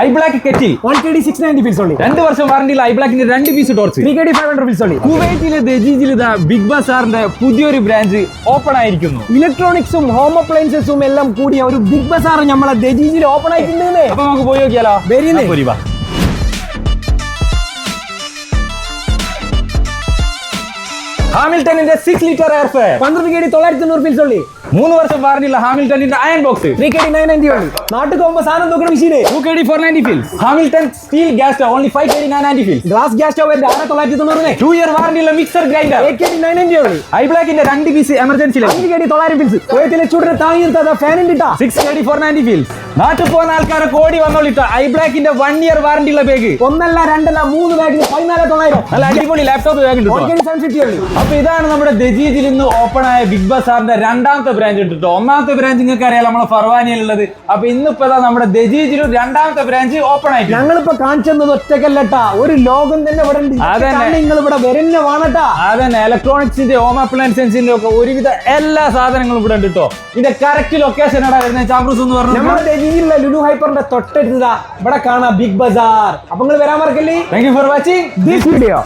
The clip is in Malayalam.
iBlack Kettle 1KD 690 feels only. 2 വർഷം വാറണ്ടിയുള്ള iBlackന്റെ 2 piece torch 3KD 500 feels only. കുവൈറ്റിലെ ദജീജിൽ ബിഗ് ബസാറിന്റെ പുതിയൊരു ബ്രാഞ്ച് ഓപ്പൺ ആയിരിക്കുന്നു. ഇലക്ട്രോണിക്സും ഹോം അപ്ലയൻസസും എല്ലാം കൂടിയ ഒരു ബിഗ് ബസാർ നമ്മളെ ദജീജിൽ ഓപ്പൺ ആയിട്ടുണ്ട്. അപ്പൊ നമുക്ക് പോയി നോക്കിയാലോ? വരുന്നേ. ഹാമിൽട്ടണിന്റെ 6 litre air fryer 12KD 990 feels only. 3 വർഷം വാറണ്ടിയുള്ള ഹാമിൽട്ടണിന്റെ അയൺ ബോക്സ് 3KD 990 only. നാട്ടിൽ പോകുമ്പോൾ സാധനം നോക്കുന്ന മെഷീന് 2KD 490 fils. Hamilton steel gas stove only 5KD 990 fils. Glass gas stove 990. 2 year വാറണ്ടിയുള്ള മിക്സർ ഗ്രൈൻഡർ 8KD 990 only. iBlackന്റെ 2 പീസ് എമർജൻസി 5KD 900 feels. കുവൈറ്റിലെ ചൂടിനെ താങ്ങി നിർത്താതെ ഫാൻ ഉണ്ട്. 6KD 490 feels. നാട്ടിൽ പോകുന്ന ആൾക്കാരെ കോടി വന്നോളിട്ട iBlackന്റെ 1 ഇയർ വാറണ്ടിയുള്ള ബാഗ് ഒന്നല്ല രണ്ടല്ല 3 ബാഗിന് 14900. നല്ല അടിപൊളി ലാപ്ടോപ്പ് ബാഗ് ഉണ്ട്. 1KD 750 only. അപ്പൊ ഇതാണ് നമ്മുടെ ദജീജിൽ ഇന്ന് ഓപ്പൺ ആയ ബിഗ് ബസാറിന്റെ 2ാമത്തെ ബ്രാഞ്ച് ഉണ്ട് കേട്ടോ. 1ാമത്തെ ബ്രാഞ്ച് നിങ്ങൾക്ക് അറിയാം നമ്മളെ ഫർവാനിയിലുള്ളത്. അപ്പൊ ഇന്നിപ്പോ നമ്മുടെ ദജീജിലും 2ാമത്തെ ബ്രാഞ്ച് ഓപ്പൺ ആയിട്ട് ഞങ്ങളിപ്പോ കാണിച്ചത് ഒറ്റക്കല്ലട്ടാ, ഒരു ലോകം തന്നെ ഇവിടെ ഉണ്ട്. നിങ്ങൾ ഇവിടെ വരുന്ന വേണട്ടാ. അതന്നെ ഇലക്ട്രോണിക്സിന്റെ ഹോം അപ്ലയൻസിന്റെ ഒക്കെ ഒരുവിധ എല്ലാ സാധനങ്ങളും ഇവിടെ ഉണ്ട് കേട്ടോ. ഇതിന്റെ കറക്റ്റ് ലൊക്കേഷൻ എവിടെ വരുന്നത് ചാമ്പ്രൂസ് എന്ന് പറഞ്ഞു നമ്മുടെ ദജീജിലെ ലുലു ഹൈപ്പറിന്റെ തൊട്ടടുത്തതാ ഇവിടെ കാണാം ബിഗ് ബസാർ. അപ്പൊ നിങ്ങൾ വരാൻ മറക്കല്ലേ. Thank you for watching this video.